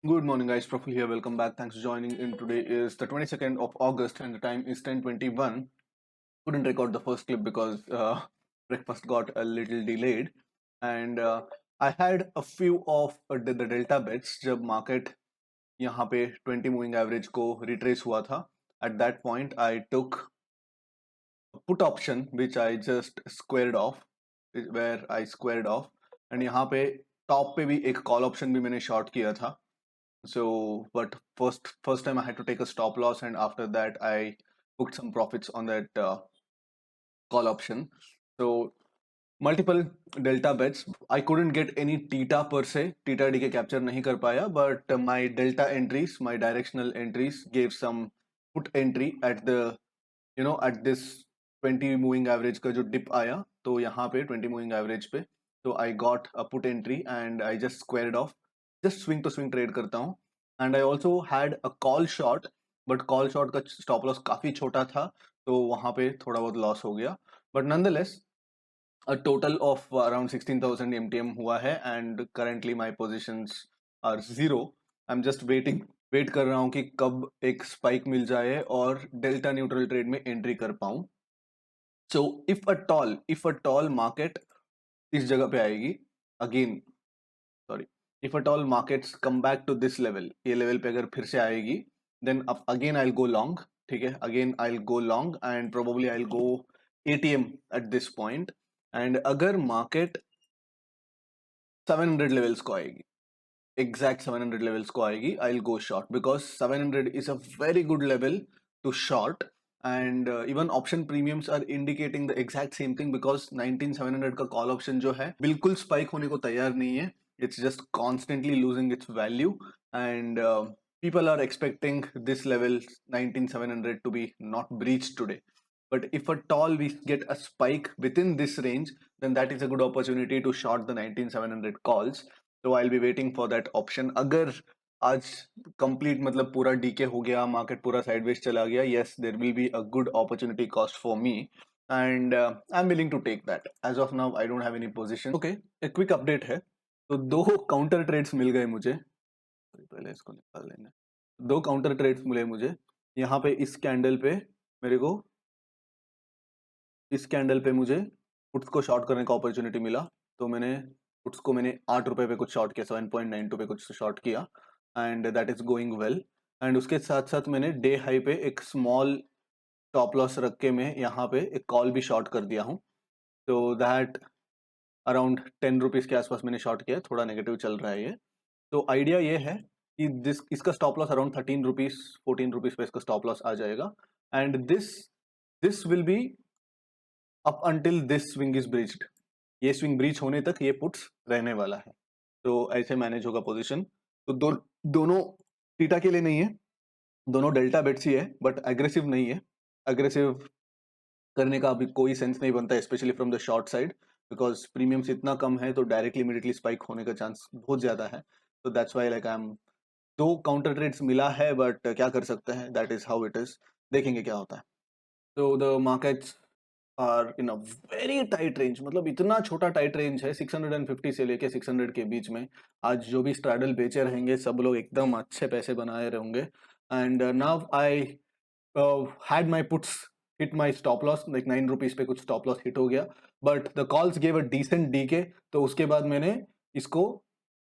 Good morning, guys. Praful here. Welcome back. Thanks for joining in. Today is the 22nd of August, and the time is 10:21. Couldn't record the first clip because breakfast got a little delayed, and I had a few of the delta bets जब market यहाँ पे 20 moving average को retrace हुआ था. At that point, I took a put option which I just squared off, where I squared off, and यहाँ पे top पे भी एक call option भी मैंने short किया था. So, but first time I had to take a stop loss, and after that I booked some profits on that call option. So multiple delta bets. I couldn't get any theta per se. Theta DK capture नहीं कर पाया, but my delta entries, my directional entries gave some put entry at the at this 20 moving average का जो dip आया, तो यहाँ पे 20 moving average पे, so I got a put entry and I just squared off. Just swing to swing trade करता हूँ. And I also had a call short, but call short का stop loss काफी छोटा था, तो वहाँ पे थोड़ा बहुत loss हो गया. But nonetheless, a total of around 16,000 MTM हुआ है, and currently my positions are zero. I'm just wait कर रहा हूँ कि कब एक स्पाइक मिल जाए और डेल्टा न्यूट्रल ट्रेड में एंट्री कर पाऊं. So if a tall market इस जगह पे आएगी again, sorry, if at all markets come back to this level, ये लेवल पे अगर फिर से आएगी, then again I will go long. ठीक है, again I will go long and probably I will go ATM at this point. And अगर market 700 levels को आएगी, exact 700 levels को आएगी, I'll go short because 700 is a very good level to short. And even option premiums are indicating the exact same thing because 19700 का call option जो है बिल्कुल spike होने को तैयार नहीं है. It's just constantly losing its value, and people are expecting this level 19700 to be not breached today. But if at all we get a spike within this range, then that is a good opportunity to short the 19700 calls. तो आई will be waiting for that option. अगर आज complete मतलब पूरा DK हो गया, market पूरा sideways चला गया, yes there will be a good opportunity cost for me, and I am willing to take that. As of now I don't have any position. Okay, एक क्विक अपडेट है. तो दो counter trades मिल गए मुझे. पहले इसको निकाल लेंगे. दो काउंटर ट्रेड्स मिले मुझे. यहाँ पे इस कैंडल पे मेरे को, इस कैंडल पे मुझे पुट्स को शॉर्ट करने का अपॉर्चुनिटी मिला, तो मैंने पुट्स को मैंने 8 रुपए पे कुछ शॉर्ट किया, 7.92 पे कुछ शॉर्ट किया, and that is going well. And उसके साथ साथ मैंने डे हाई पे एक स्मॉल टॉप लॉस रख के मैं यहाँ पे एक कॉल भी शॉर्ट कर दिया हूँ. तो दैट अराउंड 10 रुपीज के आसपास मैंने शॉर्ट किया. थोड़ा नेगेटिव चल रहा है ये. तो आइडिया ये है कि इसका stop loss around 13 rupees 14 rupees पे इसका स्टॉप लॉस आ जाएगा. And this will be up until this swing is bridged. ये स्विंग ब्रीच होने तक ये पुट्स रहने वाला है. तो ऐसे मैनेज होगा पोजीशन. तो दोनों थीटा के लिए नहीं है, दोनों डेल्टा बेट्स ही है, बट एग्रेसिव नहीं है. एग्रेसिव करने का अभी कोई सेंस नहीं बनता है, specially from the short side, because premiums इतना कम है तो डायरेक्टली इमीडिएटली स्पाइक होने का चांस बहुत ज्यादा है. तो that's why like I am, दो काउंटर ट्रेड्स मिला है, बट क्या कर सकते हैं, that is how it is. देखेंगे क्या होता है. तो the markets are in a very tight range. मतलब इतना छोटा टाइट रेंज है, 650 से लेके 600 के बीच में. आज जो भी स्ट्रैडल बेचे रहेंगे सब लोग एकदम अच्छे पैसे बनाए रहेंगे. And now I had my puts hit my stop loss, like 9 rupees पे कुछ स्टॉप लॉस हिट हो गया, but the calls gave a decent decay. तो उसके बाद मैंने इसको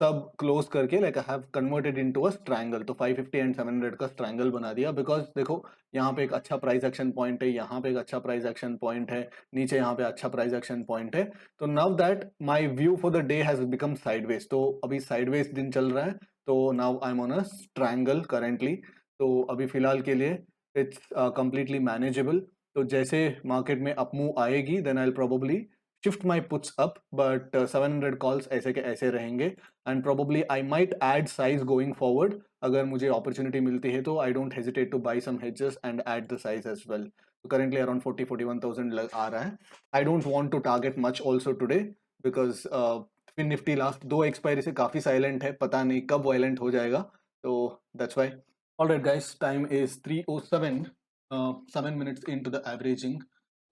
सब क्लोज करके like I have converted into a triangle. तो 550 एंड 700 का ट्रायंगल बना दिया, बिकॉज देखो यहाँ पे एक अच्छा प्राइस एक्शन पॉइंट है, यहाँ पे एक अच्छा प्राइस एक्शन पॉइंट है, नीचे यहाँ पे अच्छा प्राइस एक्शन पॉइंट है. तो now that my view for the day has become sideways. तो अभी साइडवेज दिन चल रहा है, तो now I am on a triangle currently. तो अभी फिलहाल के लिए इट्स कंप्लीटली मैनेजेबल. तो जैसे मार्केट में अप मूव आएगी, then I will probably shift my puts up, but 700 calls ऐसे के ऐसे रहेंगे. And probably I might add size going forward. अगर मुझे अपॉर्चुनिटी मिलती है तो I don't hesitate to buy some hedges and add the size as well. तो करेंटली अराउंड 41,000 आ रहा है. I don't want to target much also today, because fin Nifty last दो एक्सपायरी से काफी साइलेंट है, पता नहीं कब वायलेंट हो जाएगा. तो that's why. Alright guys, time is 3:07, 7 minutes into the averaging.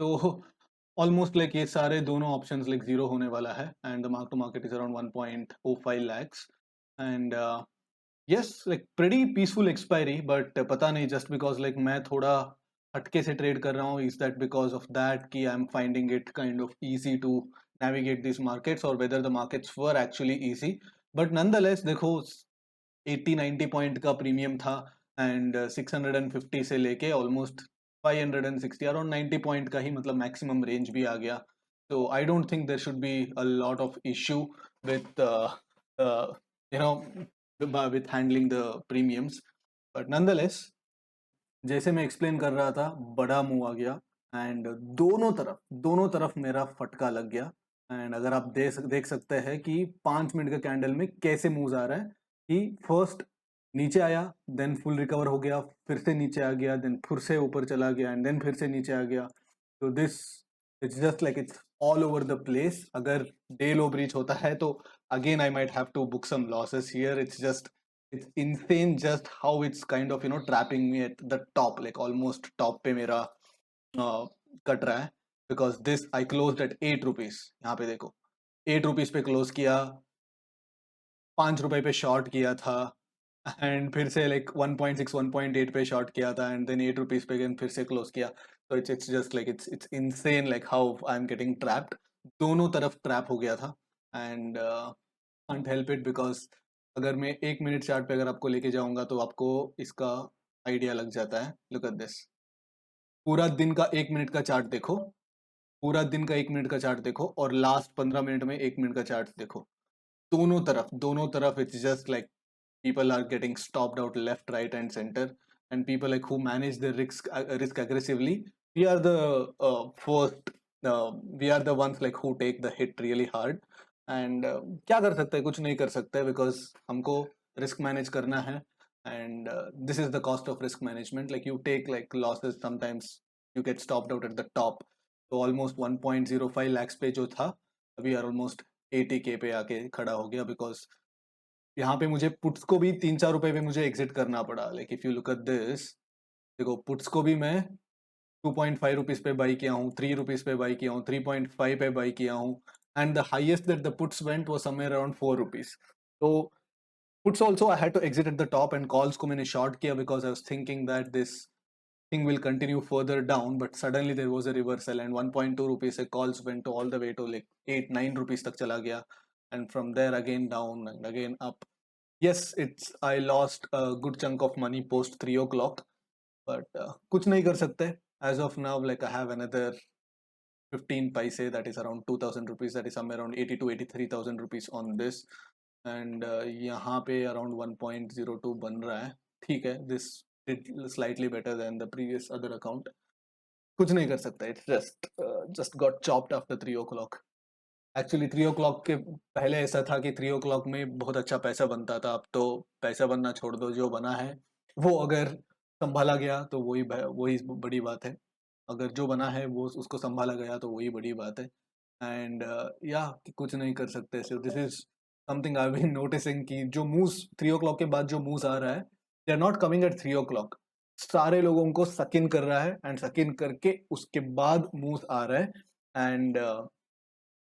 तो ऑलमोस्ट लाइक ये सारे दोनों ऑप्शंस लाइक जीरो होने वाला है, and the mark to market is around 1.05 lakhs. And yes like pretty peaceful expiry, but पता नहीं जस्ट बिकॉज लाइक मैं थोड़ा हटके से ट्रेड कर रहा हूँ, is that because of that कि I am finding it kind of easy to navigate these markets, or whether the markets were actually easy. But nonetheless देखो 80-90 पॉइंट का प्रीमियम था, एंड 650 से लेके ऑलमोस्ट 560 अराउंड 90 पॉइंट का ही मतलब maximum range भी आ गया. So I don't think there should be a lot of issue with you know with handling the premiums. But nonetheless, जैसे मैं एक्सप्लेन कर रहा था, बड़ा मूव आ गया, एंड दोनों तरफ मेरा फटका लग गया. एंड अगर आप देख सकते हैं कि 5 मिनट का कैंडल में कैसे मूव आ रहा है, कि फर्स्ट नीचे आया, देन फुल रिकवर हो गया, फिर से नीचे आ गया, देन फिर से ऊपर चला गया, एंड देन फिर से नीचे आ गया. तो this it's just like it's all over the place. अगर डे लो ब्रीच होता है तो again I might have to book some losses here. it's insane just how it's kind of trapping me at the top, like almost top पे मेरा cut रहा है, because this I closed at 8 rupees. यहाँ पे देखो 8 rupees पे close किया, 5 रुपए पे शॉर्ट किया था, एंड फिर से लाइक 1.6 1.8 पे शॉर्ट किया था, एंड देन 8 रुपीज पे फिर से क्लोज किया. तो it's just like it's insane like how I am getting trapped. दोनों तरफ ट्रैप हो गया था, and can't help it, because अगर मैं 1 मिनट चार्ट पे अगर आपको लेके जाऊंगा तो आपको इसका आइडिया लग जाता है. Look at this. पूरा दिन का 1 मिनट का चार्ट देखो, पूरा दिन का 1 मिनट का चार्ट देखो, और लास्ट 15 मिनट में 1 मिनट का चार्ट देखो. दोनों तरफ it's just like people are getting stopped out left, right, and center, and people like who manage the risk aggressively, we are the first we are the ones like who take the hit really hard. And क्या कर सकते हैं, कुछ नहीं कर सकते, because हमको risk manage करना है, and this is the cost of risk management. Like you take like losses, sometimes you get stopped out at the top. तो almost 1.05 lakhs पे जो था, अभी ऑलमोस्ट 80K पे आके खड़ा हो गया, बिकॉज यहाँ पे मुझे पुट्स को भी 3-4 रुपए पे मुझे एग्जिट करना पड़ा. Like if you look at this, देखो पुट्स को भी मैं 2.5 रुपीज पे बाई किया हूँ, 3 रुपीज पे बाई किया हूँ, 3.5 पे बाई किया हूँ, and the highest that the puts went was somewhere around 4 rupees. तो puts also I had to exit at the top, and calls को मैंने शॉर्ट किया, because I was thinking that this thing will continue further down, but suddenly there was a reversal, and 1.2 rupees से calls went all the way to like 8-9 rupees तक चला गया, and from there again down and again up. Yes, I lost a good chunk of money post 3 o'clock, but कुछ नहीं कर सकते. As of now, like I have another 15 paise, that is around 2,000 rupees, that is somewhere around 80 to 83,000 rupees on this, and यहाँ पे around 1.02 बन रहा है. ठीक है, this did slightly better than the previous other account. कुछ नहीं कर सकता. It's just got chopped after 3 o'clock. Actually 3 o'clock के पहले ऐसा था कि 3 o'clock में बहुत अच्छा पैसा बनता था. अब तो पैसा बनना छोड़ दो, जो बना है वो अगर संभाला गया तो वही बड़ी बात है. अगर जो बना है वो उसको संभाला गया तो वही बड़ी बात है. एंड या कुछ नहीं कर सकते. So this is something I been noticing, कि जो मूव्स 3 o'clock के बाद जो मूव्स आ रहा है, they are not coming at 3 o'clock. सारे लोगों को सक इन कर रहा है, एंड सक इन करके उसके बाद मूव्स आ रहा है. And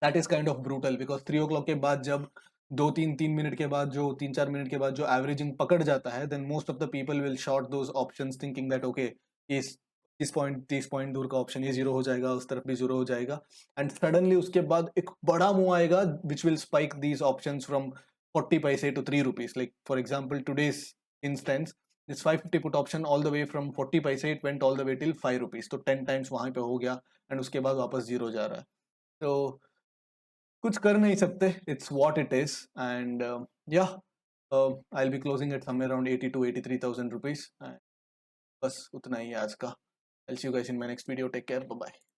that is kind of brutal, because 3 o'clock के बाद जब 2-3 मिनट के बाद, जो 3-4 मिनट के बाद जो एवरेजिंग पकड़ जाता है, then most of the people will short those options, thinking that okay, इस पॉइंट 30 पॉइंट दूर का ऑप्शन ये जीरो हो जाएगा, उस तरफ भी जीरो हो जाएगा, एंड सडनली उसके बाद एक बड़ा मूव आएगा which will spike these options from 40 पैसे to 3 rupees. Like for example, today's instance, this 550 put option all the way from 40 paise, it went all the way till 5 rupees. तो 10 times वहां पे हो गया, एंड उसके बाद वापस जीरो जा रहा है. तो कुछ कर नहीं सकते. It's what it is, and yeah I will be closing at somewhere around 80 to 83,000 rupees. बस उतना ही है आज का. I'll see you guys in my next video. Take care. Bye bye.